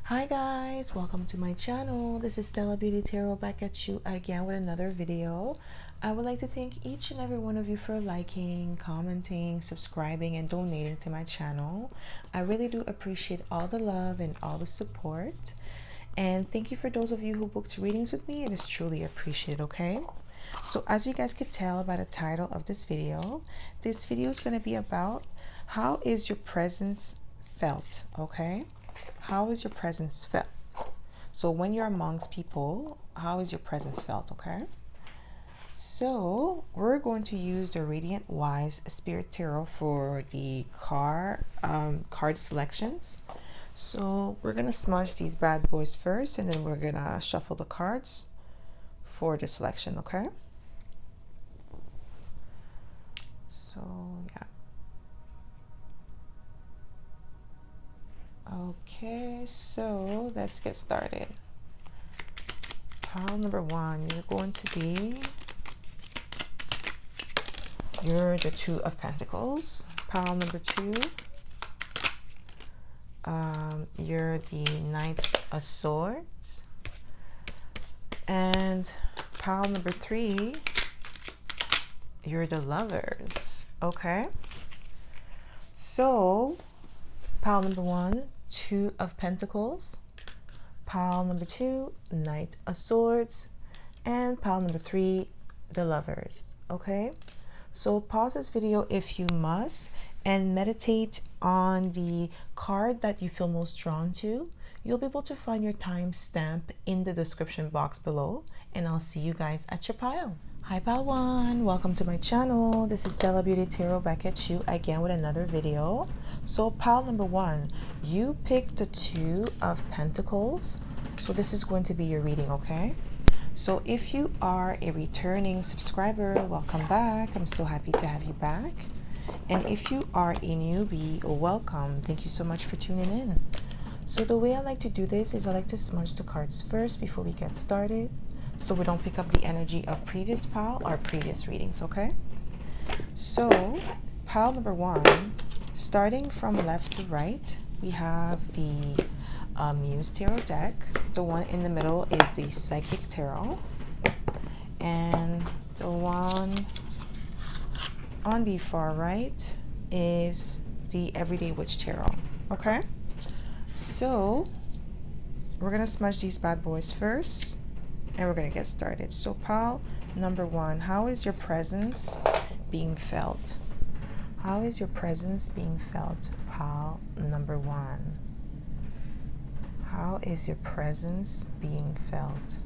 Hi guys, welcome to my channel. This is Stella Beauty Tarot back at you again with another video. I would like to thank each and every one of you for liking, commenting, subscribing, and donating to my channel. I really do appreciate all the love and all the support. And thank you for those of you who booked readings with me. It is truly appreciated, okay? So as you guys could tell by the title of this video is going to be about how is your presence felt, okay? How is your presence felt? So when you're amongst people, how is your presence felt, okay? So we're going to use the Radiant Wise Spirit Tarot for the card selections. So we're going to smudge these bad boys first, and then we're going to shuffle the cards for the selection, okay? So, yeah. Okay, so let's get started. Pile number one, you're going to be, you're the Two of Pentacles. Pile number two, you're the Knight of Swords. And pile number three, you're the Lovers. Okay, so pile number one, Two of Pentacles. Pile number two, Knight of Swords. And pile number three, the Lovers. Okay, so pause this video if you must and meditate on the card that you feel most drawn to. You'll be able to find your timestamp in the description box below, and I'll see you guys at your pile. Hi pile one, welcome to my channel. This is Stella Beauty Tarot back at you again with another video. So pile number one, you picked the Two of Pentacles. So this is going to be your reading, okay? So if you are a returning subscriber, welcome back. I'm so happy to have you back. And if you are a newbie, welcome. Thank you so much for tuning in. So the way I like to do this is I like to smudge the cards first before we get started, so we don't pick up the energy of previous pile or previous readings, okay? So pile number one, starting from left to right, we have the Muse Tarot deck. The one in the middle is the Psychic Tarot, and the one on the far right is the Everyday Witch Tarot. Okay, so we're gonna smudge these bad boys first, and we're gonna get started. So pile number one, how is your presence being felt? How is your presence being felt? Pile number one, how is your presence being felt?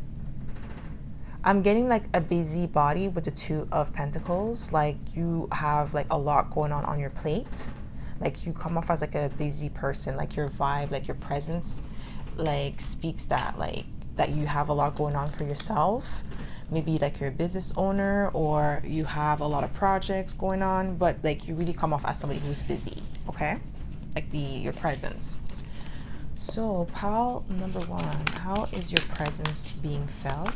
I'm getting like a busy body with the Two of Pentacles. Like you have like a lot going on your plate. Like you come off as like a busy person. Like your vibe, like your presence like speaks that, like that you have a lot going on for yourself. Maybe like you're a business owner or you have a lot of projects going on, but like you really come off as somebody who's busy, okay? Like your presence. So pile number one, how is your presence being felt?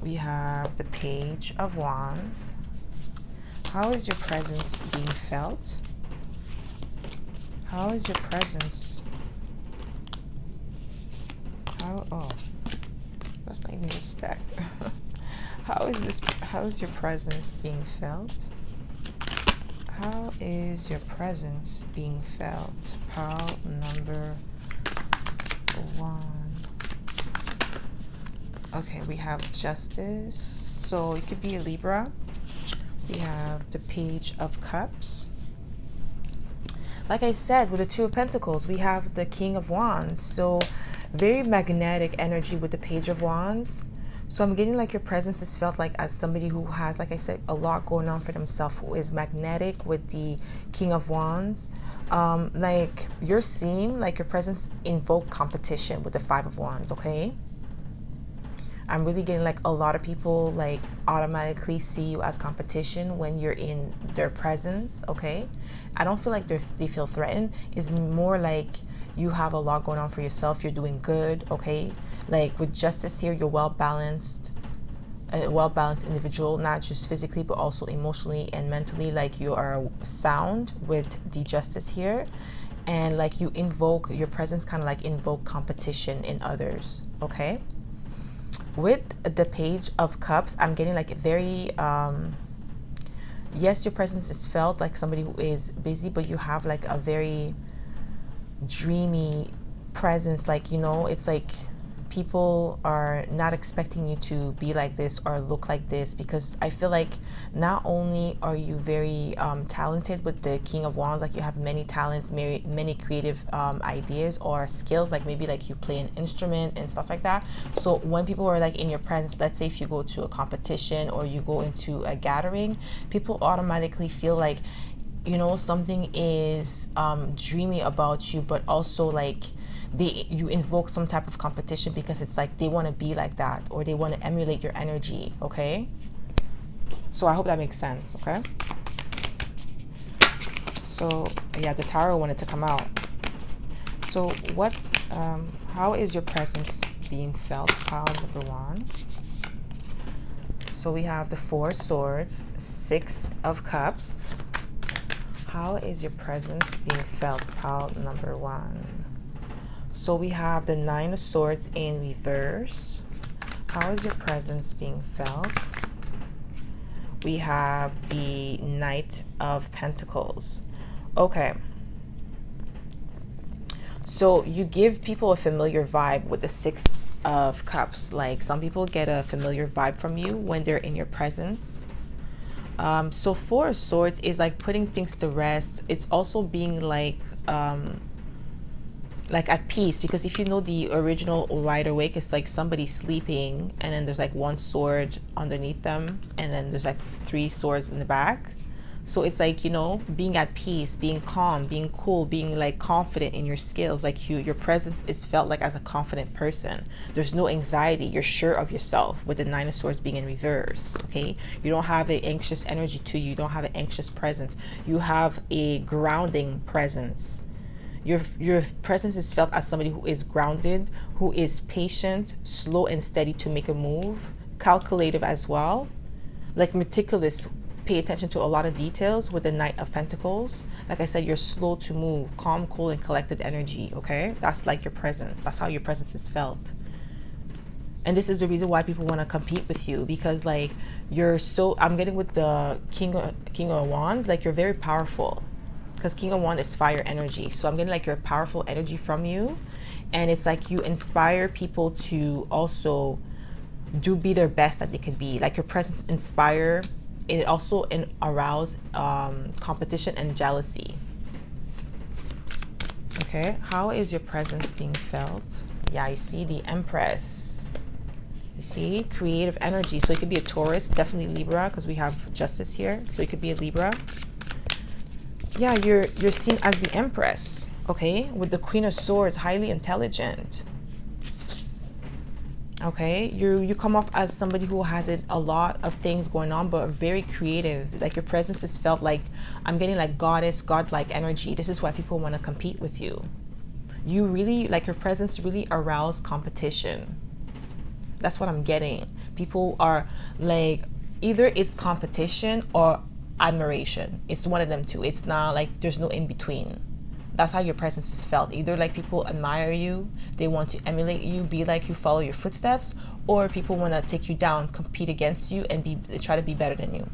We have the Page of Wands. How is your presence being felt? How is your presence? Oh, that's not even this deck. How is your presence being felt? How is your presence being felt? Pile number one. Okay, we have Justice. So it could be a Libra. We have the Page of Cups. Like I said, with the Two of Pentacles, we have the King of Wands. So very magnetic energy with the Page of Wands. So I'm getting like your presence is felt like as somebody who has, like I said, a lot going on for themselves, who is magnetic with the King of Wands. Like you're seeing like your presence invoke competition with the Five of Wands, okay? I'm really getting like a lot of people like automatically see you as competition when you're in their presence, okay? I don't feel like they feel threatened. It's more like you have a lot going on for yourself. You're doing good, okay? Like with Justice here, you're well-balanced, a well-balanced individual, not just physically, but also emotionally and mentally. Like you are sound with the Justice here. and like you invoke your presence, kind of like invoke competition in others. Okay, with the Page of Cups, I'm getting like very yes, your presence is felt like somebody who is busy, but you have like a very dreamy presence. Like, you know, it's like people are not expecting you to be like this or look like this, because I feel like not only are you very talented with the King of Wands, like you have many talents, many creative ideas or skills, like maybe like you play an instrument and stuff like that. So when people are like in your presence, let's say if you go to a competition or you go into a gathering, people automatically feel like, you know, something is dreamy about you, but also like you invoke some type of competition, because it's like they want to be like that or they want to emulate your energy. Okay, so I hope that makes sense. Okay, so yeah, the Tower wanted to come out. So what how is your presence being felt? Pile number 1. So we have the 4 swords, 6 of cups. How is your presence being felt? Pile number 1. So we have the 9 of Swords in reverse. How is your presence being felt? We have the Knight of Pentacles. Okay. So you give people a familiar vibe with the 6 of Cups. Like some people get a familiar vibe from you when they're in your presence. So 4 of Swords is like putting things to rest. It's also being like at peace, because if you know the original Rider Waite, it's like somebody sleeping and then there's like 1 sword underneath them and then there's like 3 swords in the back. So it's like, you know, being at peace, being calm, being cool, being like confident in your skills. Like your presence is felt like as a confident person. There's no anxiety. You're sure of yourself with the 9 of Swords being in reverse. Okay, you don't have an anxious energy to you. You don't have an anxious presence. You have a grounding presence. Your presence is felt as somebody who is grounded, who is patient, slow and steady to make a move, calculative as well, like meticulous, pay attention to a lot of details with the Knight of Pentacles. Like I said, you're slow to move, calm, cool, and collected energy. Okay, that's like your presence. That's how your presence is felt. And this is the reason why people want to compete with you, because like you're so, I'm getting with the King of Wands, like you're very powerful. Because King of Wands is fire energy. So I'm getting like your powerful energy from you. And it's like you inspire people to also be their best that they can be. Like your presence inspire. It also arouse competition and jealousy. Okay, how is your presence being felt? Yeah, you see the Empress. You see creative energy. So it could be a Taurus, definitely Libra, because we have Justice here. So it could be a Libra. Yeah, you're seen as the Empress, okay, with the Queen of Swords, highly intelligent. Okay, you come off as somebody who has a lot of things going on, but very creative. Like your presence is felt like, I'm getting like goddess, godlike energy. This is why people want to compete with you. You really, like your presence really arouse competition. That's what I'm getting. People are like, either it's competition or admiration. It's one of them two. It's not like there's no in between. That's how your presence is felt. Either like people admire you, they want to emulate you, be like you, follow your footsteps, or people want to take you down, compete against you, and try to be better than you.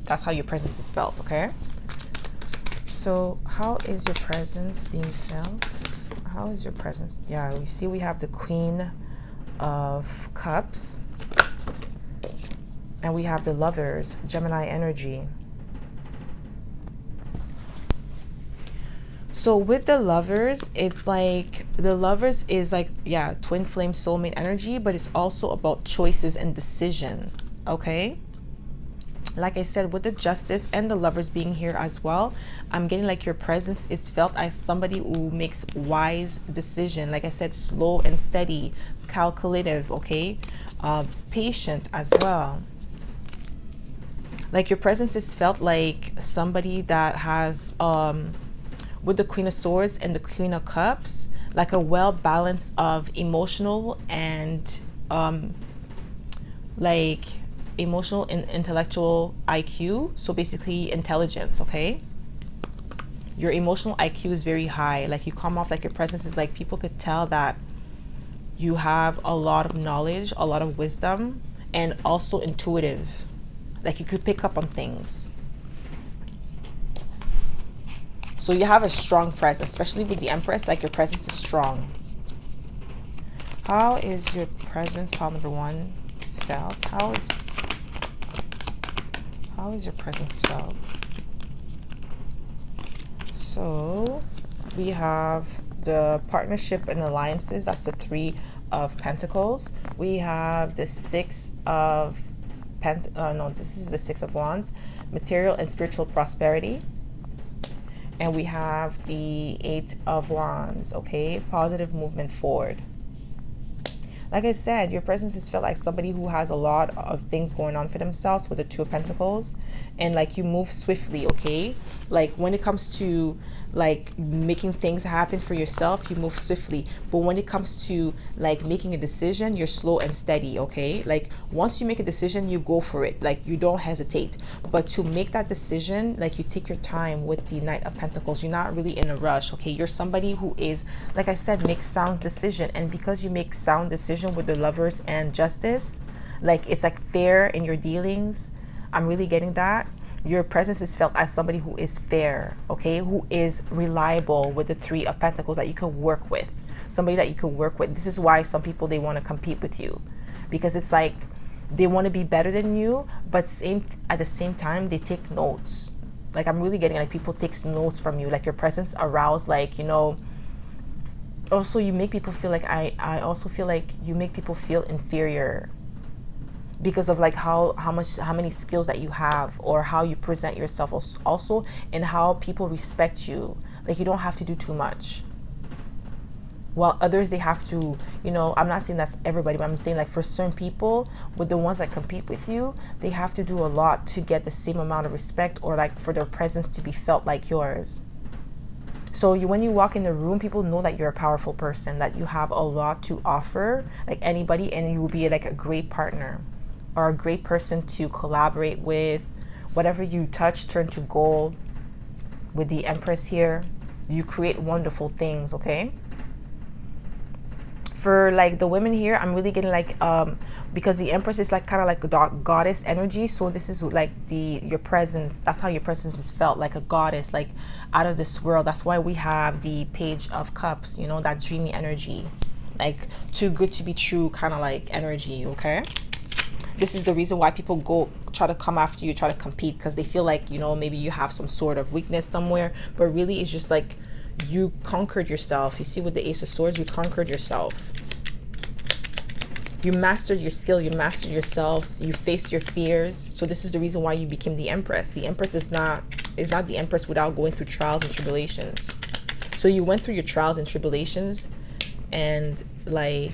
That's how your presence is felt. Okay, so how is your presence being felt? How is your presence? Yeah, we see we have the Queen of Cups and we have the Lovers, Gemini energy. So with the Lovers, it's like the Lovers is like, yeah, twin flame soulmate energy, but it's also about choices and decision. Okay, like I said, with the Justice and the Lovers being here as well, I'm getting like your presence is felt as somebody who makes wise decision. Like I said, slow and steady, calculative. Okay, patient as well. Like your presence is felt like somebody that has with the Queen of Swords and the Queen of Cups, like a well balance of emotional and like emotional and intellectual IQ. So basically intelligence. Okay, Your emotional IQ is very high. Like you come off like your presence is like people could tell that you have a lot of knowledge, a lot of wisdom, and also intuitive. Like you could pick up on things. So you have a strong presence, especially with the Empress, like your presence is strong. How is your presence, pile number 1, felt? How is your presence felt? So we have the partnership and alliances. That's the 3 of Pentacles. We have the 6 of this is the 6 of Wands, material and spiritual prosperity. And we have the 8 of Wands, okay? Positive movement forward. Like I said, your presence is felt like somebody who has a lot of things going on for themselves with the 2 of Pentacles. And like you move swiftly, okay? Like when it comes to like making things happen for yourself, you move swiftly. But when it comes to like making a decision, you're slow and steady, okay? Like once you make a decision, you go for it. Like you don't hesitate. But to make that decision, like you take your time with the Knight of Pentacles. You're not really in a rush, okay? You're somebody who is, like I said, makes sound decision. And because you make sound decision with the Lovers and Justice, like it's like fair in your dealings. I'm really getting that. Your presence is felt as somebody who is fair, okay? Who is reliable with the 3 of Pentacles that you can work with. Somebody that you can work with. This is why some people, they want to compete with you. Because it's like they want to be better than you, but at the same time, they take notes. Like I'm really getting like people takes notes from you. Like your presence arouse, like, you know, also you make people feel like, I also feel like you make people feel inferior. Because of like how many skills that you have, or how you present yourself also, and how people respect you. Like you don't have to do too much, while others, they have to, you know, I'm not saying that's everybody, but I'm saying like for certain people, with the ones that compete with you, they have to do a lot to get the same amount of respect, or like for their presence to be felt like yours. So when you walk in the room, people know that you're a powerful person, that you have a lot to offer, like anybody, and you will be like a great partner, or a great person to collaborate with. Whatever you touch turn to gold. With the Empress here, you create wonderful things, okay? For like the women here, I'm really getting like because the Empress is like kind of like a goddess energy. So this is like your presence. That's how your presence is felt, like a goddess, like out of this world. That's why we have the Page of Cups, you know, that dreamy energy, like too good to be true kind of like energy, okay? This is the reason why people try to come after you, try to compete, because they feel like, you know, maybe you have some sort of weakness somewhere, but really it's just like you conquered yourself. You see, with the Ace of Swords, you conquered yourself. You mastered your skill, you mastered yourself, you faced your fears. So this is the reason why you became the Empress. The Empress is not the Empress without going through trials and tribulations. So you went through your trials and tribulations, and like,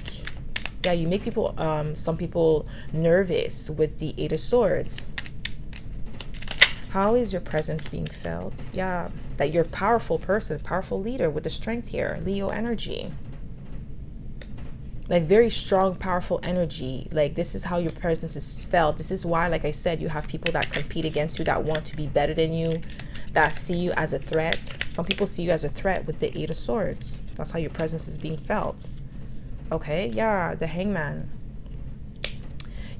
yeah, you make people, some people nervous with the 8 of Swords. How is your presence being felt? Yeah, that you're a powerful person, powerful leader with the Strength here, Leo energy. Like very strong, powerful energy. Like this is how your presence is felt. This is why, like I said, you have people that compete against you, that want to be better than you, that see you as a threat. Some people see you as a threat with the 8 of Swords. That's how your presence is being felt. Okay, yeah, the Hangman.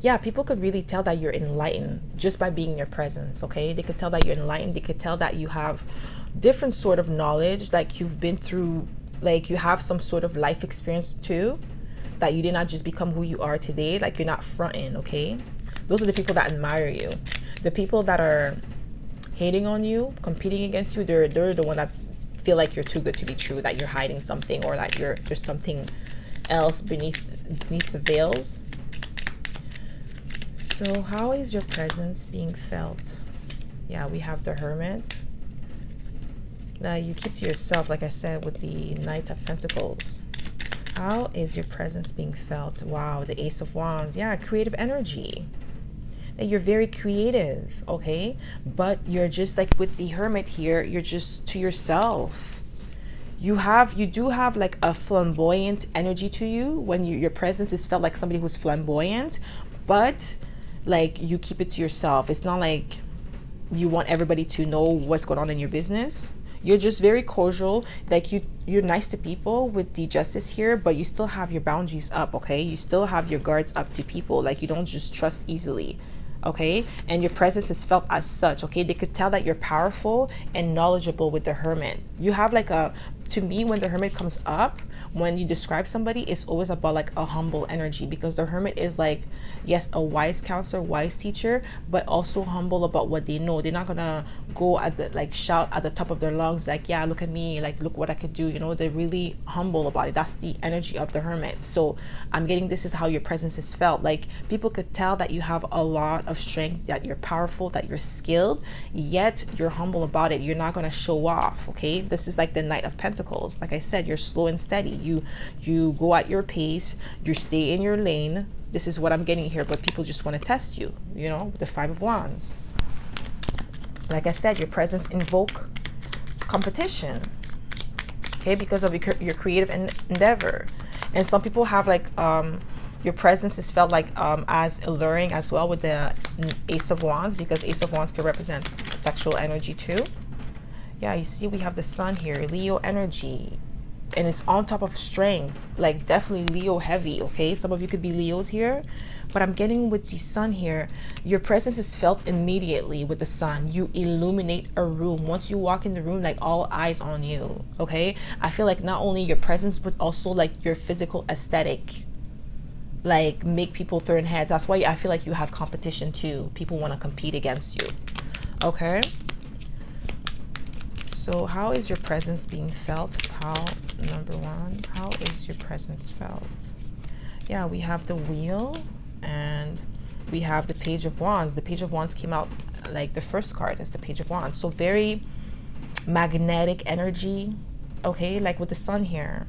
Yeah, people could really tell that you're enlightened just by being in your presence, okay? They could tell that you're enlightened. They could tell that you have different sort of knowledge, like you've been through, like you have some sort of life experience too, that you did not just become who you are today, like you're not fronting, okay? Those are the people that admire you. The people that are hating on you, competing against you, they're the one that feel like you're too good to be true, that you're hiding something, or that there's something else beneath the veils. So how is your presence being felt? Yeah, we have the Hermit. Now you keep to yourself, like I said, with the Knight of Pentacles. How is your presence being felt? Wow, the Ace of Wands. Yeah, creative energy. That you're very creative, okay? But you're just like with the Hermit here, you're just to yourself. You do have like a flamboyant energy to you when your presence is felt like somebody who's flamboyant, but like you keep it to yourself. It's not like you want everybody to know what's going on in your business. You're just very cordial. Like you're nice to people with the justice here, but you still have your boundaries up, okay? You still have your guards up to people. Like you don't just trust easily, okay? And your presence is felt as such, okay? They could tell that you're powerful and knowledgeable with the hermit. You have like a, to me, when the hermit comes up, when you describe somebody, it's always about like a humble energy, because the hermit is like, yes, a wise counselor, wise teacher, but also humble about what they know. They're not gonna go at the, like, shout at the top of their lungs like, yeah, look at me, like, look what I could do, you know. They're really humble about it. That's the energy of the hermit. So I'm getting, this is how your presence is felt. Like people could tell that you have a lot of strength, that you're powerful, that you're skilled, yet you're humble about it. You're not gonna show off, okay? This is like the Knight of Pentacles. Like I said, you're slow and steady. You go at your pace, you stay in your lane. This is what I'm getting here, but people just want to test you, you know, with the Five of Wands. Like I said, your presence invoke competition, okay, because of your creative endeavor. And some people have like your presence is felt like as alluring as well with the Ace of Wands, because Ace of Wands can represent sexual energy too. Yeah, you see we have the Sun here, Leo energy. And it's on top of strength, like definitely Leo heavy, okay? Some of you could be Leos here, but I'm getting with the Sun here, your presence is felt immediately with the Sun. You illuminate a room. Once you walk in the room, like all eyes on you, okay? I feel like not only your presence, but also like your physical aesthetic, like make people turn heads. That's why I feel like you have competition too. People want to compete against you, okay? So how is your presence being felt, pile number one? How is your presence felt? Yeah, we have the Wheel and we have the Page of Wands. The Page of Wands came out like the first card as the Page of Wands. So very magnetic energy, okay? Like with the Sun here.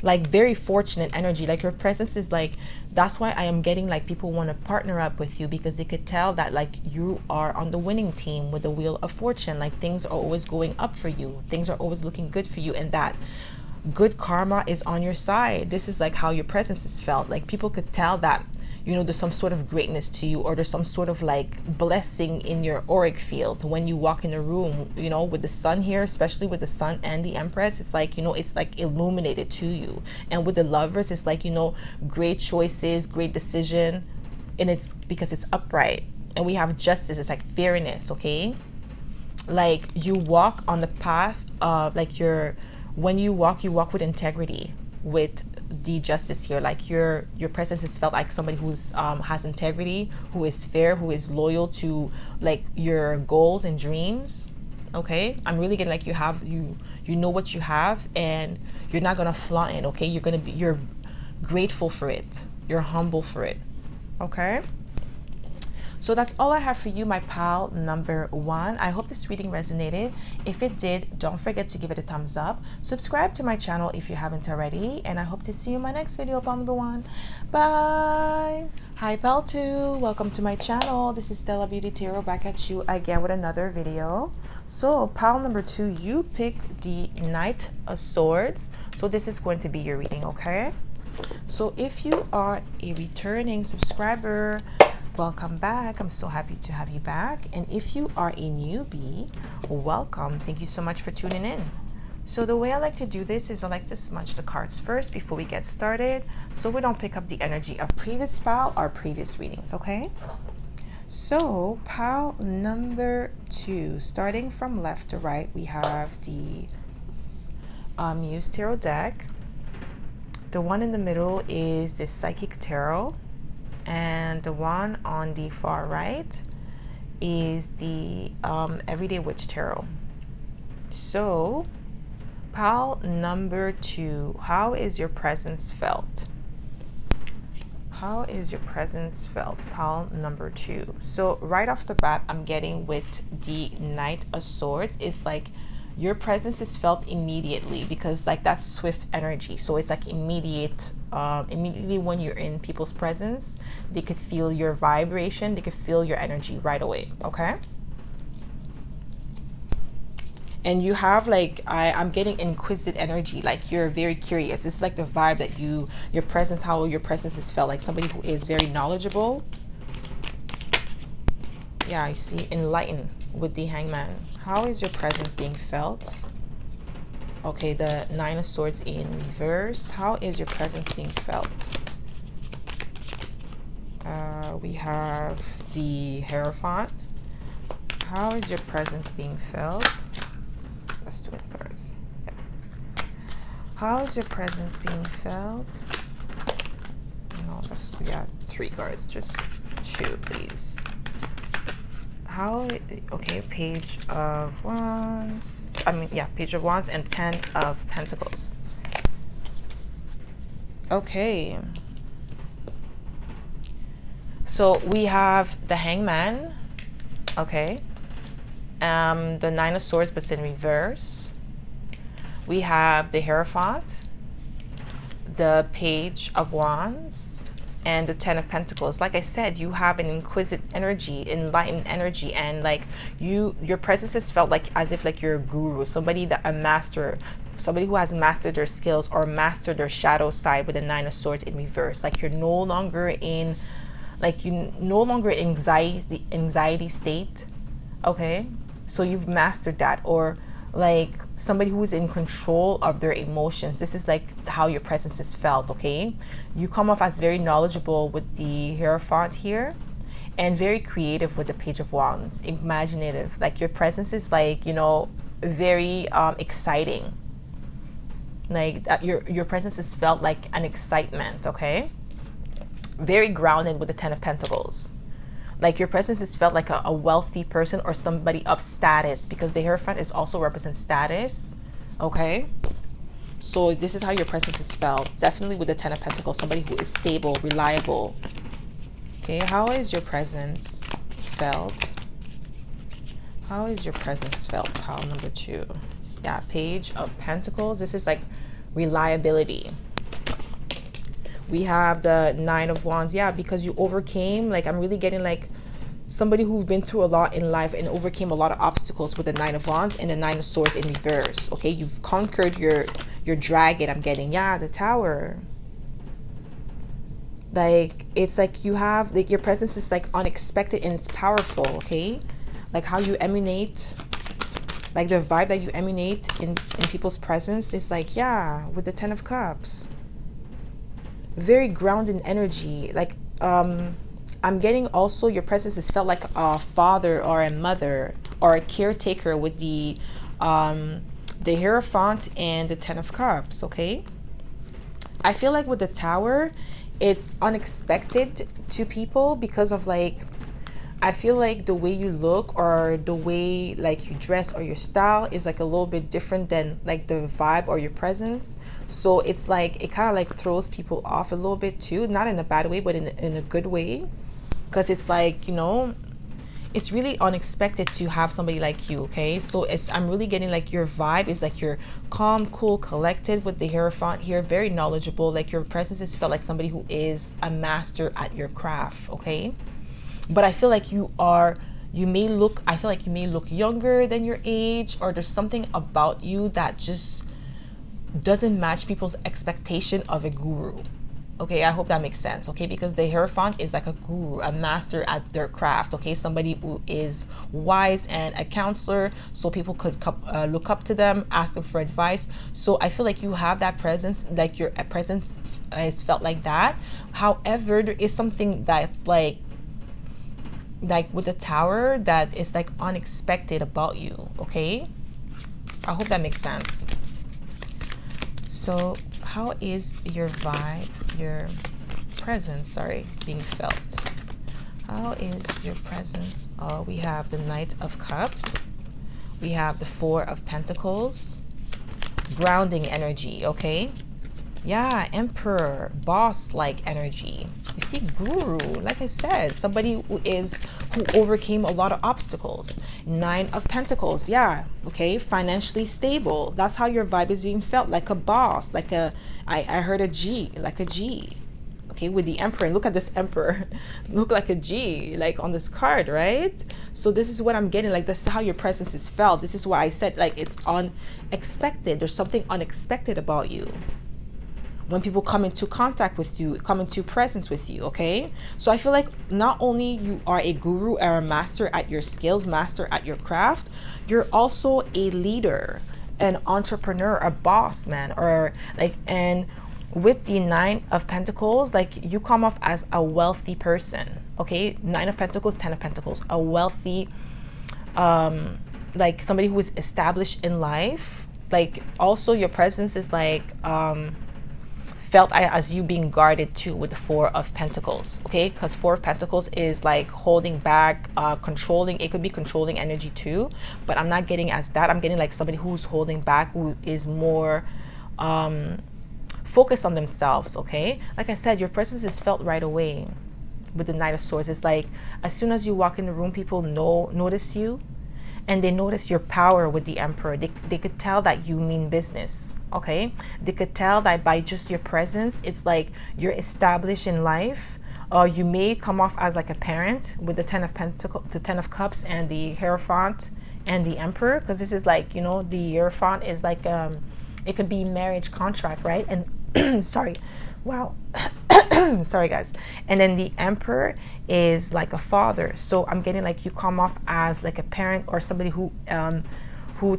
Like very fortunate energy. Like your presence is like, that's why I am getting like people want to partner up with you, because they could tell that like you are on the winning team with the Wheel of Fortune. Like things are always going up for you, things are always looking good for you, and that good karma is on your side. This is like how your presence is felt. Like people could tell that, you know, there's some sort of greatness to you, or there's some sort of like blessing in your auric field when you walk in a room, you know, with the Sun here, especially with the Sun and the Empress. It's like, you know, it's like illuminated to you. And with the Lovers, it's like, you know, great choices, great decision, and it's because it's upright. And we have Justice. It's like fairness, okay? Like you walk on the path of like when you walk with integrity, with the Justice here. Like your presence is felt like somebody who's has integrity, who is fair, who is loyal to like your goals and dreams, okay? I'm really getting like you know what you have, and you're not gonna flaunt it, okay? You're grateful for it, you're humble for it, okay? So that's all I have for you, my pal number one. I hope this reading resonated. If it did, don't forget to give it a thumbs up. Subscribe to my channel if you haven't already. And I hope to see you in my next video, pal number one. Bye. Hi, pal two. Welcome to my channel. This is Stella Beauty Tarot back at you again with another video. So pal number two, you picked the Knight of Swords. So this is going to be your reading, okay? So if you are a returning subscriber, welcome back. I'm so happy to have you back. And if you are a newbie, welcome. Thank you so much for tuning in. So the way I like to do this is I like to smudge the cards first before we get started, so we don't pick up the energy of previous pile or previous readings, okay? So pile number two, starting from left to right, we have the Muse Tarot deck. The one in the middle is the Psychic Tarot. And the one on the far right is the Everyday Witch Tarot. So, pile number two, how is your presence felt? How is your presence felt, pile number two? So, right off the bat, I'm getting with the Knight of Swords, it's like your presence is felt immediately, because like that's swift energy. So it's like immediate, immediately when you're in people's presence, they could feel your vibration, they could feel your energy right away, okay? And you have like, I'm getting inquisitive energy, like you're very curious. It's like the vibe that your presence, how your presence is felt, like somebody who is very knowledgeable. Yeah, I see enlightened. with the Hangman. How is your presence being felt? Okay, the Nine of Swords in reverse. How is your presence being felt? We have the Hierophant. How is your presence being felt? That's too many cards. Yeah. How is your presence being felt? No, that's, we got 3 cards. Just 2, please. How, okay, Page of Wands. I mean, yeah, Page of Wands and 10 of Pentacles. Okay. So we have the Hangman. Okay. The Nine of Swords, but it's in reverse. We have the Hierophant, the Page of Wands, and the 10 of Pentacles. Like I said, you have an inquisitive energy, enlightened energy, and like your presence is felt like as if like you're a guru, somebody that a master, somebody who has mastered their skills or mastered their shadow side with the 9 of Swords in reverse. Like you're no longer in, like you no longer anxiety state. Okay, so you've mastered that, or like somebody who is in control of their emotions. This is like how your presence is felt. Okay, you come off as very knowledgeable with the Hierophant here, and very creative with the Page of Wands, imaginative. Like your presence is like, you know, very exciting. Like that, your presence is felt like an excitement. Okay, very grounded with the 10 of Pentacles. Like your presence is felt like a wealthy person or somebody of status, because the Hierophant is also represents status. Okay, so this is how your presence is felt. Definitely with the 10 of Pentacles, somebody who is stable, reliable. Okay, how is your presence felt? How is your presence felt? Pile number 2. Yeah, Page of Pentacles. This is like reliability. We have the 9 of Wands. Yeah, because you overcame, like I'm really getting like somebody who's been through a lot in life and overcame a lot of obstacles with the 9 of Wands and the 9 of Swords in reverse. Okay, you've conquered your dragon. I'm getting, yeah, the Tower. Like it's like you have like your presence is like unexpected and it's powerful. Okay, like how you emanate, like the vibe that you emanate in people's presence is like, yeah, with the 10 of Cups. Very grounded energy. Like I'm getting also your presence is felt like a father or a mother or a caretaker with the Hierophant and the 10 of Cups. Okay, I feel like with the Tower, it's unexpected to people because of like, I feel like the way you look or the way like you dress or your style is like a little bit different than like the vibe or your presence. So it's like, it kind of like throws people off a little bit too, not in a bad way, but in a good way. Because it's like, you know, it's really unexpected to have somebody like you. Okay, so I'm really getting like your vibe is like you're calm, cool, collected with the Hierophant here, very knowledgeable. Like your presence is felt like somebody who is a master at your craft. Okay, but I feel like I feel like you may look younger than your age, or there's something about you that just doesn't match people's expectation of a guru. Okay, I hope that makes sense. Okay, because the Hierophant is like a guru, a master at their craft. Okay, somebody who is wise and a counselor, so people could look up to them, ask them for advice. So I feel like you have that presence, like your presence is felt like that. However, there is something that's like with the Tower that is like unexpected about you. Okay, I hope that makes sense. So how is your vibe, your presence, being felt? How is your presence? Oh, we have the Knight of Cups. We have the 4 of Pentacles. Grounding energy. Okay, yeah, Emperor, boss-like energy. You see, guru, like I said, somebody who overcame a lot of obstacles. 9 of Pentacles, yeah, okay, financially stable. That's how your vibe is being felt, like a boss, like I heard a G, like a G. Okay, with the Emperor, and look at this Emperor, look like a G, like on this card, right? So this is what I'm getting, like this is how your presence is felt. This is why I said like it's unexpected. There's something unexpected about you. when people come into contact with you, come into presence with you, okay? So I feel like not only you are a guru or a master at your skills, master at your craft, you're also a leader, an entrepreneur, a boss man, or like, and with the Nine of Pentacles, like you come off as a wealthy person, okay? Nine of Pentacles, Ten of Pentacles, a wealthy, like somebody who is established in life. Like also your presence is like, felt as you being guarded too with the Four of Pentacles, okay? Because Four of Pentacles is like holding back, controlling. It could be controlling energy too, but I'm not getting as that. I'm getting like somebody who's holding back, who is more focused on themselves, okay? Like I said, your presence is felt right away with the Knight of Swords. It's like as soon as you walk in the room, people notice you, and they notice your power with the Emperor. They could tell that you mean business, okay? They could tell that by just your presence, it's like you're established in life. You may come off as like a parent with the Ten of Pentacles, the Ten of Cups, and the Hierophant and the Emperor, because this is like, you know, the Hierophant is like, it could be marriage contract, right? And sorry, wow. Sorry guys. And then the Emperor is like a father. So I'm getting like you come off as like a parent or somebody who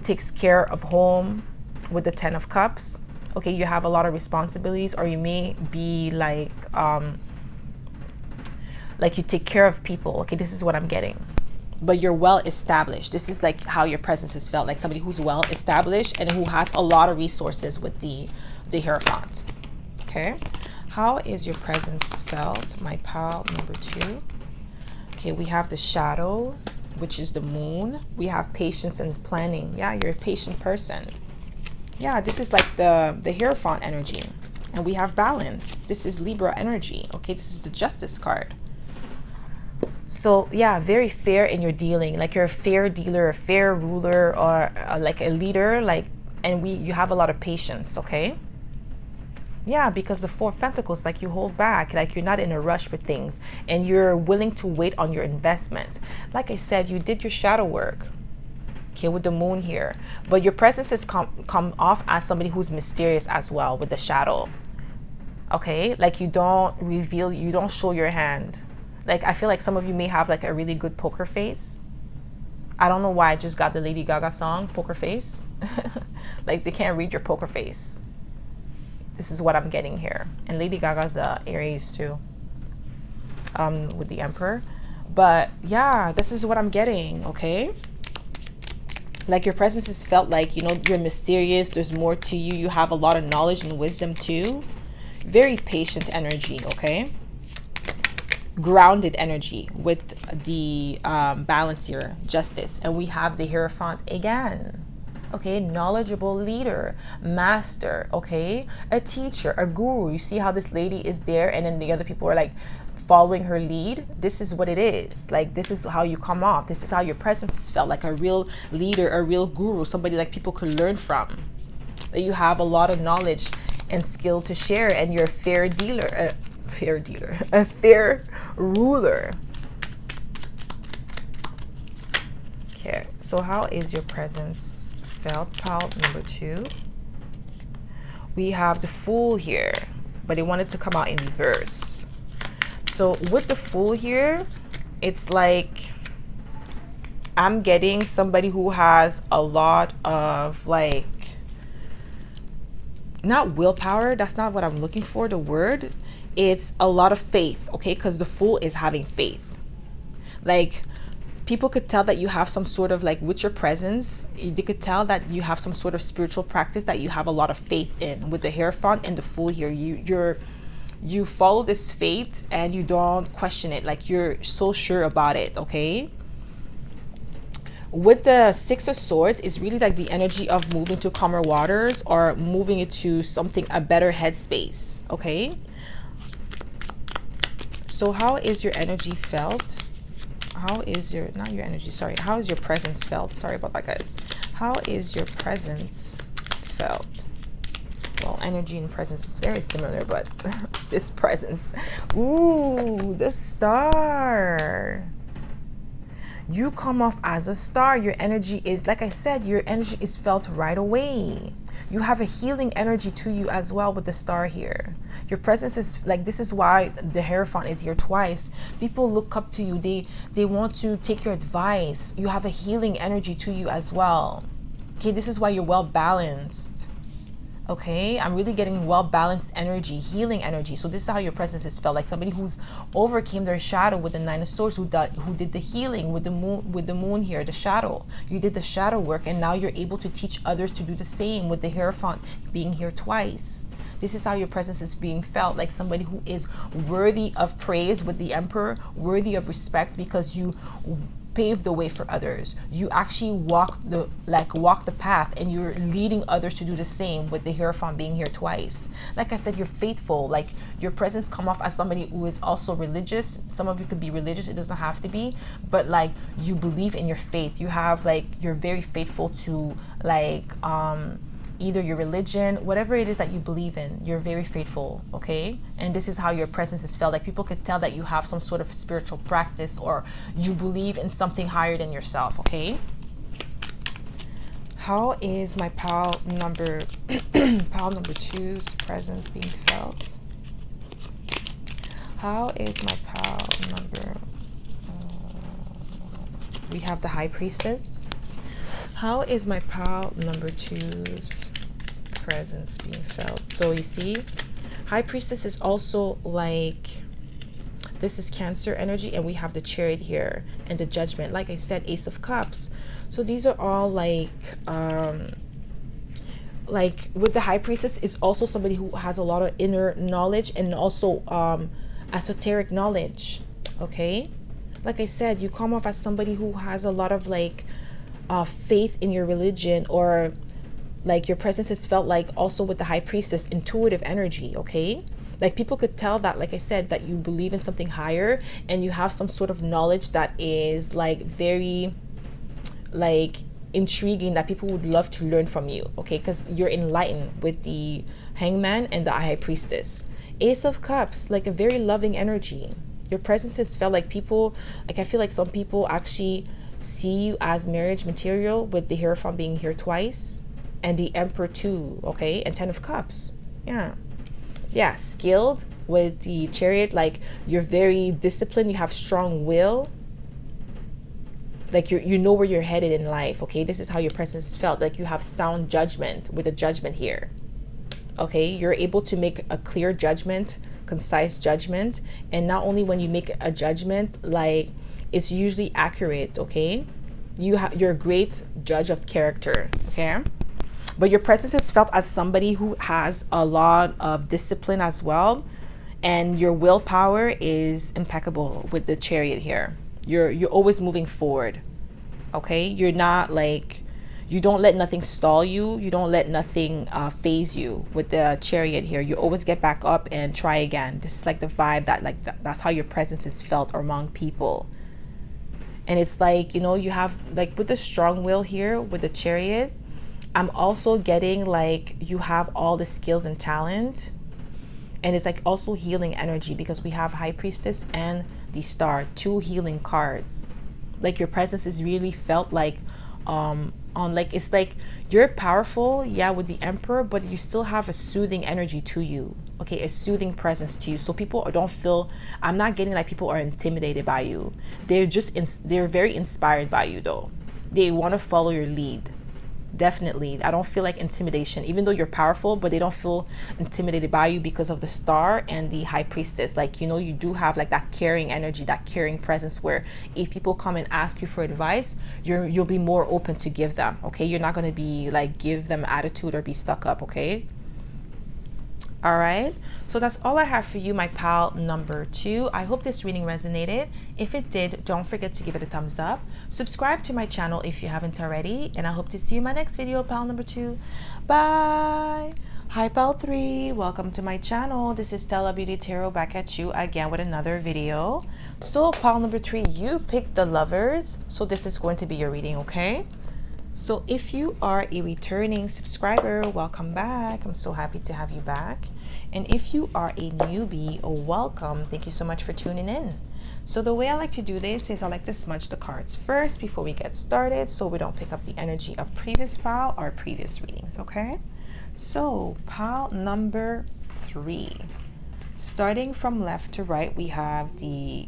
takes care of home with the Ten of Cups. Okay, you have a lot of responsibilities, or you may be like you take care of people. Okay, this is what I'm getting. But you're well established. This is like how your presence is felt, like somebody who's well established and who has a lot of resources with the Hierophant. Okay, how is your presence felt, my pal number 2? Okay, we have the Shadow, which is the Moon. We have patience and planning. Yeah, you're a patient person. Yeah, this is like the Hierophant energy. And we have balance. This is Libra energy. Okay, this is the Justice card. So yeah, very fair in your dealing. Like you're a fair dealer, a fair ruler, or like a leader. Like, and you have a lot of patience. Okay. Yeah, because the Four of Pentacles, like you hold back, like you're not in a rush for things, and you're willing to wait on your investment. Like I said, you did your shadow work. Okay, with the Moon here, but your presence has come off as somebody who's mysterious as well with the Shadow. Okay, like you don't reveal, you don't show your hand. Like I feel like some of you may have like a really good poker face. I don't know why I just got the Lady Gaga song, Poker Face. Like they can't read your poker face. This is what I'm getting here. And Lady Gaga's Aries too, with the Emperor. But yeah, this is what I'm getting, okay? Like your presence is felt like, you know, you're mysterious. There's more to you. You have a lot of knowledge and wisdom too. Very patient energy, okay? Grounded energy with the balance here, Justice. And we have the Hierophant again. Okay, knowledgeable leader, master, okay, a teacher, a guru. You see how this lady is there and then the other people are like following her lead. This is what it is. Like this is how you come off. This is how your presence is felt, like a real leader, a real guru, somebody like people could learn from. That you have a lot of knowledge and skill to share, and you're a fair dealer, a fair ruler. Okay, so how is your presence felt, pal number 2? We have the Fool here, but they wanted to come out in reverse. So with the Fool here, it's like I'm getting somebody who has a lot of like, not willpower, that's not what I'm looking for, the word. It's a lot of faith, okay? Because the Fool is having faith. Like people could tell that you have some sort of like, with your presence, they could tell that you have some sort of spiritual practice that you have a lot of faith in. With the Hierophant and the Fool here, you follow this faith and you don't question it. Like you're so sure about it, okay? With the Six of Swords, it's really like the energy of moving to calmer waters or moving it to something, a better headspace, okay? So how is your energy felt? How is your, not your energy, sorry. How is your presence felt? Sorry about that, guys. How is your presence felt? Well, energy and presence is very similar, but this presence. Ooh, the Star. You come off as a star. Your energy is, like I said, your energy is felt right away. you have a healing energy to you as well with the star here. Your presence is like, this is why the Hierophant is here twice. People look up to you. They want to take your advice. You have a healing energy to you as well. Okay, this is why you're well balanced. Okay, I'm really getting well balanced energy, healing energy. So this is how your presence is felt, like somebody who's overcame their shadow with the Nine of Swords, who did the healing with the moon here, the shadow. You did the shadow work, and now you're able to teach others to do the same with the Hierophant being here twice. This is how your presence is being felt, like somebody who is worthy of praise with the Emperor, worthy of respect, because you pave the way for others. You actually walk the path, and you're leading others to do the same with the Hierophant being here twice. Like I said, you're faithful. Like, your presence come off as somebody who is also religious. Some of you could be religious, it doesn't have to be, but like, you believe in your faith. You have like, you're very faithful to like either your religion, whatever it is that you believe in, you're very faithful, okay? And this is how your presence is felt. Like, people could tell that you have some sort of spiritual practice, or you believe in something higher than yourself, okay? How is my pile number two's presence being felt? How is my pile number, we have the High Priestess. How is my pile number two's presence being felt? So you see, High Priestess is also like, this is Cancer energy, and we have the Chariot here and the Judgment. Like I said, Ace of Cups. So these are all like with the High Priestess is also somebody who has a lot of inner knowledge and also esoteric knowledge, okay? Like I said, you come off as somebody who has a lot of like faith in your religion, or like your presence is felt like also with the High Priestess, intuitive energy, okay? Like, people could tell that, like I said, that you believe in something higher, and you have some sort of knowledge that is like very like intriguing, that people would love to learn from you, okay? Because you're enlightened with the Hangman and the High Priestess. Ace of Cups, like a very loving energy. Your presence is felt like people, like I feel like some people actually see you as marriage material with the Hierophant being here twice, and the Emperor too, okay? And Ten of Cups. Yeah, skilled with the Chariot. Like, you're very disciplined, you have strong will, like you know where you're headed in life, okay? This is how your presence is felt, like you have sound judgment with the Judgment here, okay? You're able to make a clear judgment, concise judgment, and not only when you make a judgment, like, it's usually accurate, okay? You're a great judge of character, okay? But your presence is felt as somebody who has a lot of discipline as well, and your willpower is impeccable with the Chariot here. You're always moving forward, okay? You're not like, you don't let nothing stall you. You don't let nothing phase you with the Chariot here. You always get back up and try again. This is like the vibe that that's how your presence is felt among people. And it's like, you know, you have like with the strong will here with the Chariot, I'm also getting like you have all the skills and talent, and it's like also healing energy, because we have High Priestess and the Star, two healing cards. Like, your presence is really felt like on like, it's like you're powerful, yeah, with the Emperor, but you still have a soothing energy to you, okay? A soothing presence to you, so people don't feel, I'm not getting like people are intimidated by you. They're just they're very inspired by you, though. They want to follow your lead. Definitely, I don't feel like intimidation, even though you're powerful, but they don't feel intimidated by you because of the Star and the High Priestess. Like, you know, you do have like that caring energy, that caring presence, where if people come and ask you for advice, you'll be more open to give them, okay? You're not going to be like give them attitude or be stuck up, okay? All right, so that's all I have for you, my pal number 2. I hope this reading resonated. If it did, don't forget to give it a thumbs up. Subscribe to my channel if you haven't already, and I hope to see you in my next video, pal number 2. Bye. Hi, pal 3. Welcome to my channel. This is Stella Beauty Tarot back at you again with another video. So, pal number 3, you picked the Lovers, so this is going to be your reading, okay? So if you are a returning subscriber, welcome back. I'm so happy to have you back. And if you are a newbie, welcome. Thank you so much for tuning in. So the way I like to do this is I like to smudge the cards first before we get started, so we don't pick up the energy of previous pile or previous readings, okay? So pile number 3. Starting from left to right, we have the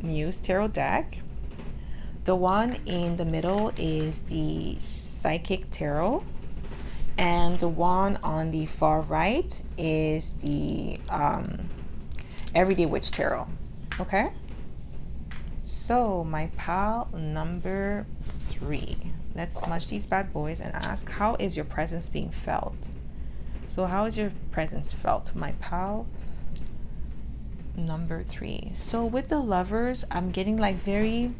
Muse Tarot deck. The one in the middle is the Psychic Tarot. And the one on the far right is the Everyday Witch Tarot. Okay? So my pile number 3. Let's smudge these bad boys and ask, how is your presence being felt? So how is your presence felt? My pile number 3. So with the Lovers, I'm getting like very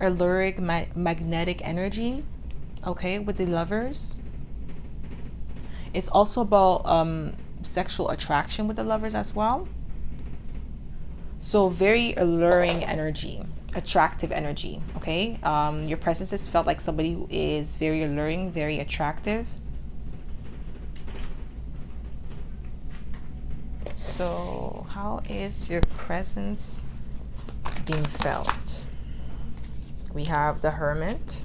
alluring magnetic energy. Okay, with the Lovers. It's also about sexual attraction with the Lovers as well. So very alluring energy, attractive energy, okay? Your presence is felt like somebody who is very alluring, very attractive. So how is your presence being felt? We have the Hermit.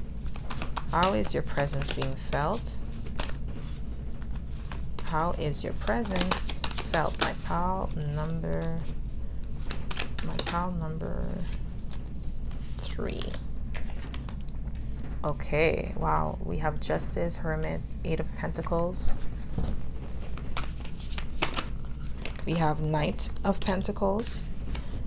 How is your presence being felt? How is your presence felt? My pile number 3. Okay, wow. We have Justice, Hermit, 8 of Pentacles. We have Knight of Pentacles.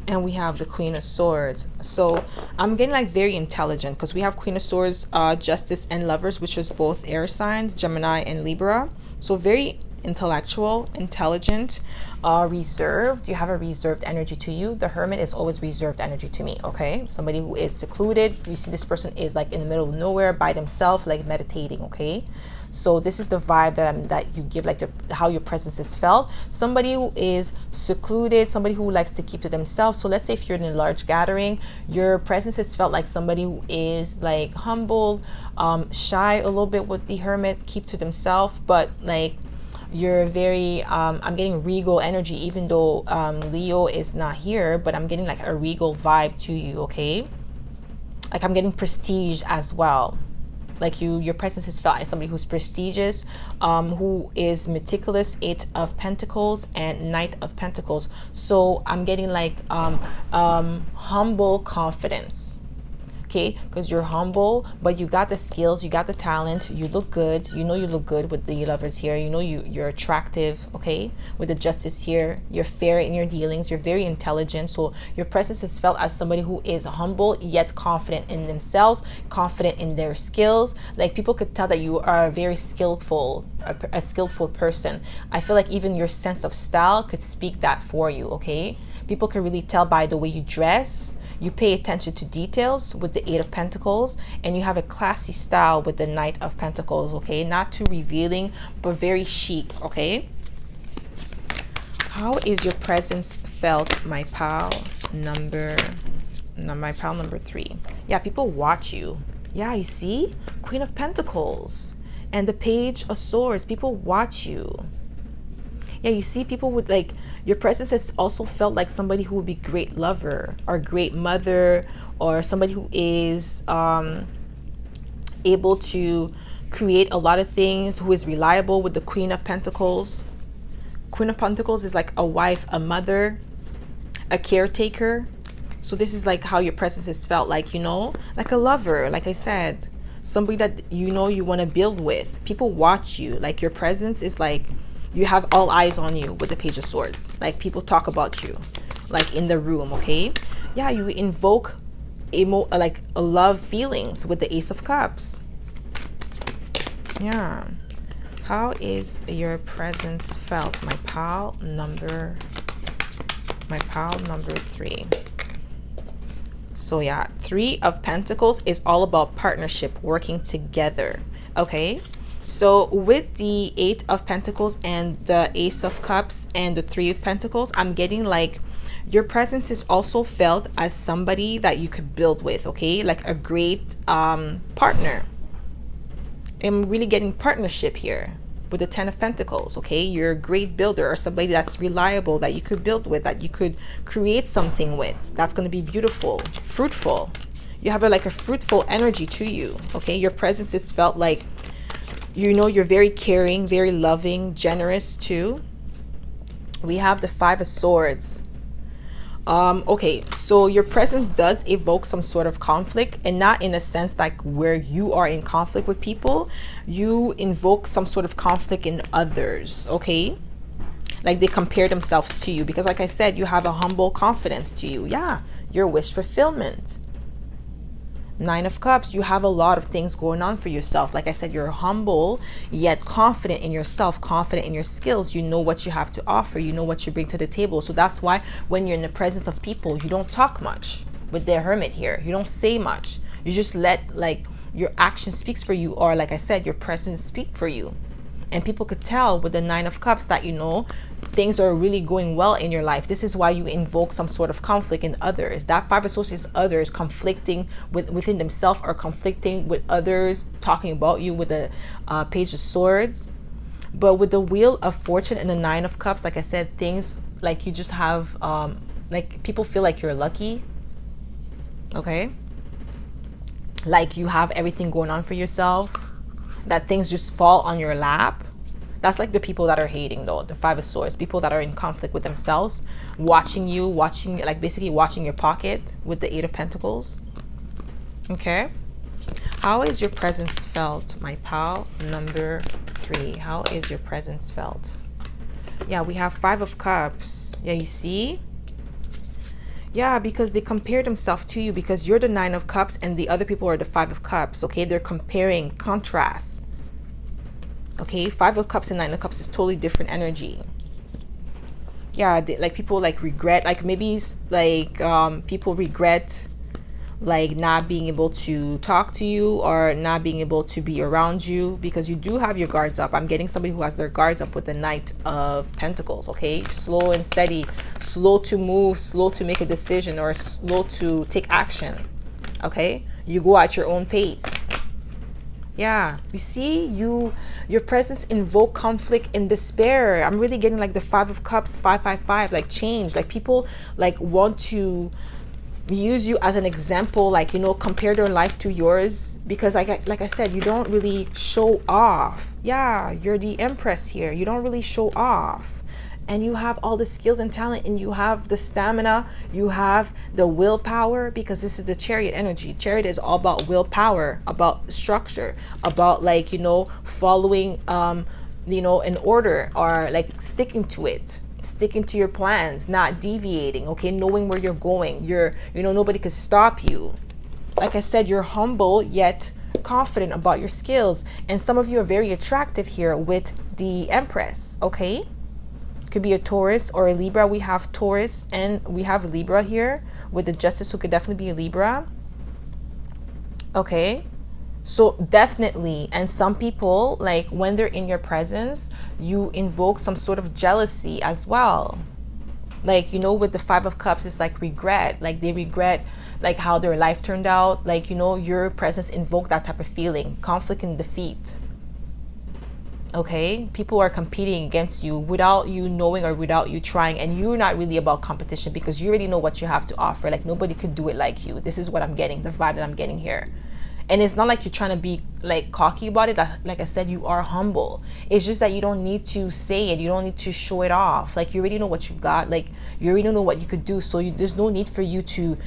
And we have the Queen of Swords. So I'm getting like very intelligent because we have Queen of Swords, Justice, and Lovers, which is both air signs, Gemini and Libra. So very intellectual, intelligent, reserved. You have a reserved energy to you. The Hermit is always reserved energy to me. Okay, somebody who is secluded. You see this person is like in the middle of nowhere by themselves, like meditating. Okay, so this is the vibe that you give, like how your presence is felt. Somebody who is secluded, somebody who likes to keep to themselves. So let's say if you're in a large gathering, your presence is felt like somebody who is like humble, shy a little bit with the Hermit, keep to themselves, but like you're very I'm getting regal energy, even though Leo is not here, but I'm getting like a regal vibe to you. Okay, like I'm getting prestige as well. Like your presence is felt as somebody who's prestigious, who is meticulous, 8 of Pentacles and Knight of Pentacles. So I'm getting like humble confidence. Okay, because you're humble, but you got the skills, you got the talent, you look good. You know you look good with the Lovers here. You know you're attractive. Okay, with the Justice here, you're fair in your dealings. You're very intelligent. So your presence is felt as somebody who is humble yet confident in themselves, confident in their skills. Like people could tell that you are a very skillful, a skillful person. I feel like even your sense of style could speak that for you. Okay, people can really tell by the way you dress. You pay attention to details with the 8 of Pentacles, and you have a classy style with the Knight of Pentacles. Okay, not too revealing, but very chic. Okay, how is your presence felt? My pile number 3. Yeah, people watch you. Yeah, you see, Queen of Pentacles and the Page of Swords. People watch you. Yeah, you see, people would like your presence has also felt like somebody who would be great lover or great mother, or somebody who is able to create a lot of things, who is reliable with the Queen of Pentacles. Queen of Pentacles is like a wife, a mother, a caretaker. So this is like how your presence is felt, like, you know, like a lover, like I said, somebody that you know you want to build with. People watch you. Like your presence is like you have all eyes on you with the Page of Swords. Like people talk about you, like in the room. Okay, yeah, you invoke like a love feelings with the Ace of Cups. Yeah, how is your presence felt? My pile number 3. So yeah, 3 of Pentacles is all about partnership, working together. Okay, so with the 8 of Pentacles and the Ace of Cups and the 3 of Pentacles, I'm getting like your presence is also felt as somebody that you could build with. Okay, like a great partner. I'm really getting partnership here with the 10 of Pentacles. Okay, you're a great builder, or somebody that's reliable that you could build with, that you could create something with. That's going to be beautiful, fruitful. You have like a fruitful energy to you. Okay, your presence is felt like You know, you're very caring, very loving, generous too. We have the 5 of Swords. Okay, so your presence does evoke some sort of conflict, and not in a sense like where you are in conflict with people. You invoke some sort of conflict in others, okay? Like they compare themselves to you, because like I said, you have a humble confidence to you. Yeah, your wish fulfillment. 9 of Cups, you have a lot of things going on for yourself. Like I said, you're humble yet confident in yourself, confident in your skills. You know what you have to offer, you know what you bring to the table. So that's why when you're in the presence of people, you don't talk much. With the Hermit here, you don't say much. You just let like your action speaks for you, or like I said, your presence speak for you. And people could tell with the 9 of Cups that, you know, things are really going well in your life. This is why you invoke some sort of conflict in others. That 5 of Swords is others conflicting within themselves, or conflicting with others talking about you with the Page of Swords. But with the Wheel of Fortune and the 9 of Cups, like I said, things like you just have, like people feel like you're lucky. Okay? Like you have everything going on for yourself, that things just fall on your lap. That's like the people that are hating though, the 5 of Swords, people that are in conflict with themselves, watching you, like basically watching your pocket with the 8 of Pentacles. Okay, how is your presence felt, my pal number 3? How is your presence felt? Yeah, we have 5 of Cups. Yeah, you see? Yeah, because they compare themselves to you, because you're the 9 of Cups and the other people are the 5 of Cups. Okay, they're comparing, contrast. Okay, 5 of Cups and 9 of Cups is totally different energy. Yeah, like people like regret, like maybe like people regret like not being able to talk to you, or not being able to be around you, because you do have your guards up. I'm getting somebody who has their guards up with the Knight of Pentacles. Okay, slow and steady, slow to move, slow to make a decision, or slow to take action. Okay, you go at your own pace. Yeah, you see, your presence invoke conflict and despair. I'm really getting like the 5 of Cups, 555, like change, like people like want to use you as an example, like, you know, compare their life to yours, because like I said, you don't really show off. Yeah, you're the Empress here. You don't really show off, and you have all the skills and talent, and you have the stamina, you have the willpower, because this is the Chariot energy. Chariot is all about willpower, about structure, about like, you know, following you know, an order, or like sticking to it, sticking to your plans, not deviating. Okay, knowing where you're going. You know, nobody could stop you. Like I said, you're humble yet confident about your skills, and some of you are very attractive here with the Empress. Okay, could be a Taurus or a Libra. We have Taurus and we have Libra here with the Justice, who could definitely be a Libra. Okay, so definitely. And some people, like when they're in your presence, you invoke some sort of jealousy as well. Like, you know, with the 5 of Cups, it's like regret. Like they regret like how their life turned out. Like, you know, your presence invoked that type of feeling, conflict and defeat. Okay, people are competing against you without you knowing, or without you trying, and you're not really about competition, because you already know what you have to offer. Like nobody could do it like you. This is what I'm getting, the vibe that I'm getting here. And it's not like you're trying to be like cocky about it. Like I said, you are humble. It's just that you don't need to say it. You don't need to show it off. Like you already know what you've got. Like you already know what you could do. So there's no need for you to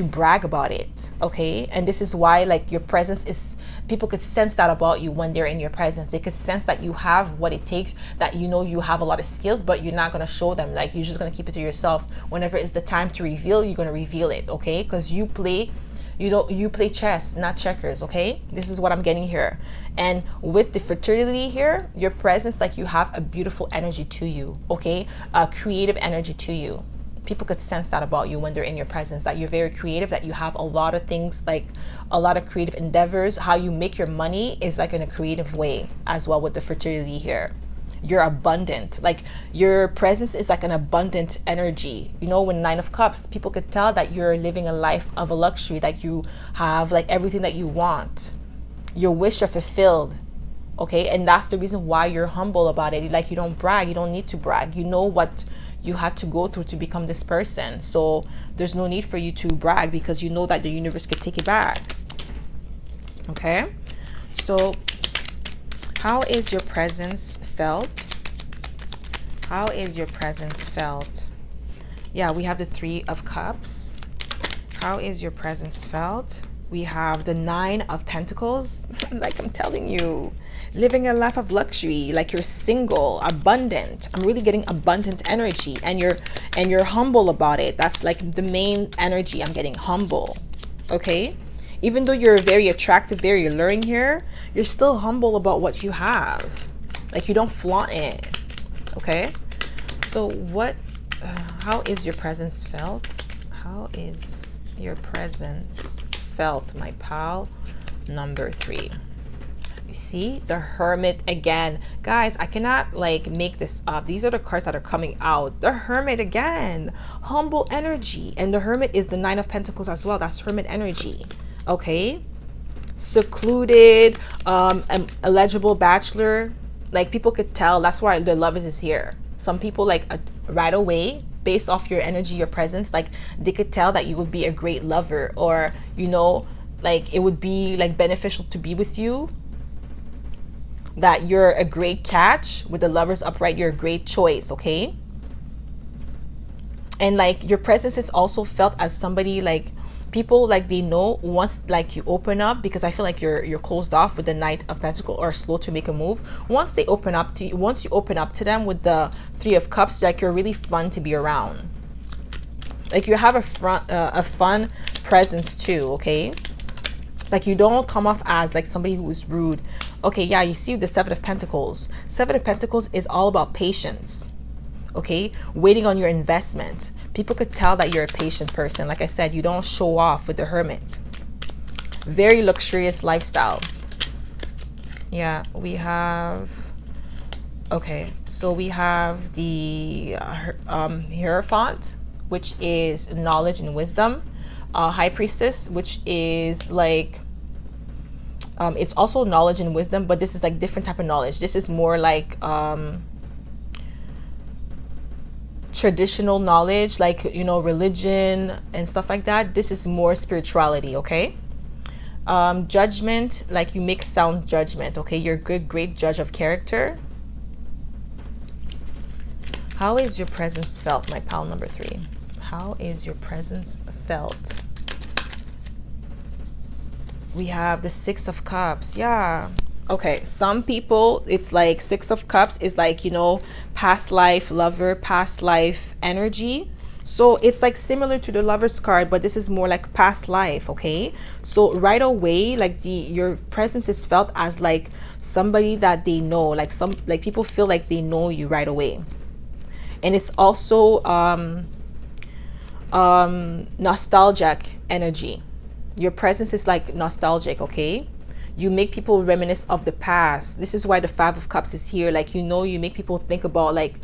brag about it. Okay. And this is why like your presence is, people could sense that about you when they're in your presence. They could sense that you have what it takes, that you know you have a lot of skills, but you're not going to show them. Like you're just going to keep it to yourself. Whenever it's the time to reveal, you're going to reveal it. Okay. Because you play chess, not checkers. Okay, this is what I'm getting here. And with the fertility here, your presence, like you have a beautiful energy to you. Okay, a creative energy to you. People could sense that about you when they're in your presence, that you're very creative, that you have a lot of things, like a lot of creative endeavors. How you make your money is like in a creative way as well with the fertility here. You're abundant. Like your presence is like an abundant energy. You know, when 9 of Cups, people could tell that you're living a life of a luxury, that you have like everything that you want. Your wish are fulfilled. Okay, and that's the reason why you're humble about it. Like you don't brag. You don't need to brag. You know what you had to go through to become this person. So there's no need for you to brag, because you know that the universe could take it back. Okay, so How is your presence felt? How is your presence felt? Yeah, we have the 3 of Cups. How is your presence felt? We have the 9 of Pentacles. Like I'm telling you, living a life of luxury, like you're single, abundant. I'm really getting abundant energy, and you're humble about it. That's like the main energy I'm getting, humble. Okay? Even though you're very attractive, very alluring here, you're still humble about what you have. Like you don't flaunt it. Okay? So how is your presence felt? How is your presence felt, my pal? Number 3. You see the Hermit again. Guys, I cannot like make this up. These are the cards that are coming out. The Hermit again. Humble energy. And the Hermit is the 9 of Pentacles as well. That's Hermit energy. Okay? Secluded, illegible bachelor. Like people could tell. That's why the Lovers is here. Some people like right away, based off your energy, your presence, like they could tell that you would be a great lover, or you know, like it would be like beneficial to be with you, that you're a great catch. With the Lovers upright, you're a great choice. Okay? And like your presence is also felt as somebody like people like they know once like you open up, because I feel like you're closed off with the Knight of Pentacles, or slow to make a move. Once they open up to you, once you open up to them with the 3 of Cups, like you're really fun to be around. Like you have a fun presence too. Okay? Like you don't come off as like somebody who is rude. Okay, yeah, you see the 7 of Pentacles. 7 of Pentacles is all about patience. Okay? Waiting on your investment. People could tell that you're a patient person. Like I said, you don't show off with the Hermit. Very luxurious lifestyle. Yeah, we have... Okay, so we have the Hierophant, which is knowledge and wisdom. High Priestess, which is like... it's also knowledge and wisdom, but this is like different type of knowledge. This is more like... traditional knowledge, like, you know, religion and stuff like that. This is more spirituality. Okay? Judgment, like you make sound judgment. Okay? You're a good, great judge of character. How is your presence felt, my pal? Number 3. How is your presence felt? We have the 6 of Cups. Yeah. Okay, some people, it's like 6 of Cups is like, you know, past life lover, past life energy. So it's like similar to the Lovers card, but this is more like past life. Okay, so right away, like your presence is felt as like somebody that they know, like people feel like they know you right away. And it's also nostalgic energy. Your presence is like nostalgic. Okay, you make people reminisce of the past. This is why the 5 of Cups is here. Like, you know, you make people think about like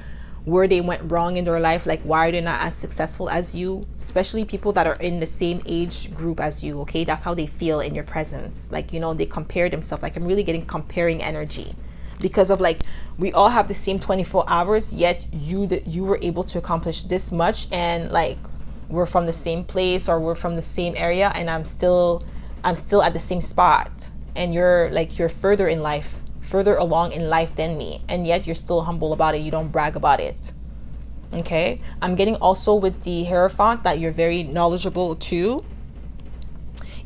where they went wrong in their life, like why are they not as successful as you, especially people that are in the same age group as you. Okay, that's how they feel in your presence. Like, you know, they compare themselves. Like I'm really getting comparing energy, because of like we all have the same 24 hours, yet you were able to accomplish this much, and like we're from the same place, or we're from the same area, and I'm still at the same spot. And you're further in life, further along in life than me, and yet you're still humble about it. You don't brag about it. Okay, I'm getting also with the Hierophant that you're very knowledgeable too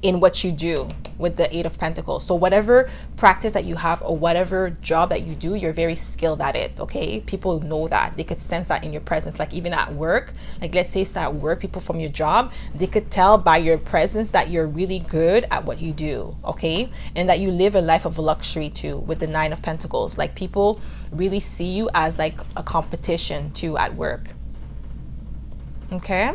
in what you do with the 8 of Pentacles. So whatever practice that you have, or whatever job that you do, you're very skilled at it. Okay, people know that. They could sense that in your presence. Like even at work, like let's say it's at work, people from your job, they could tell by your presence that you're really good at what you do. Okay, and that you live a life of luxury too with the 9 of Pentacles. Like people really see you as like a competition too at work. Okay,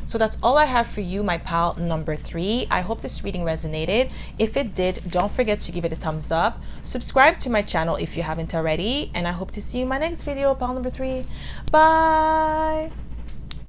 so that's all I have for you, my pal, number 3. I hope this reading resonated. If it did, don't forget to give it a thumbs up. Subscribe to my channel if you haven't already. And I hope to see you in my next video, pal number 3. Bye.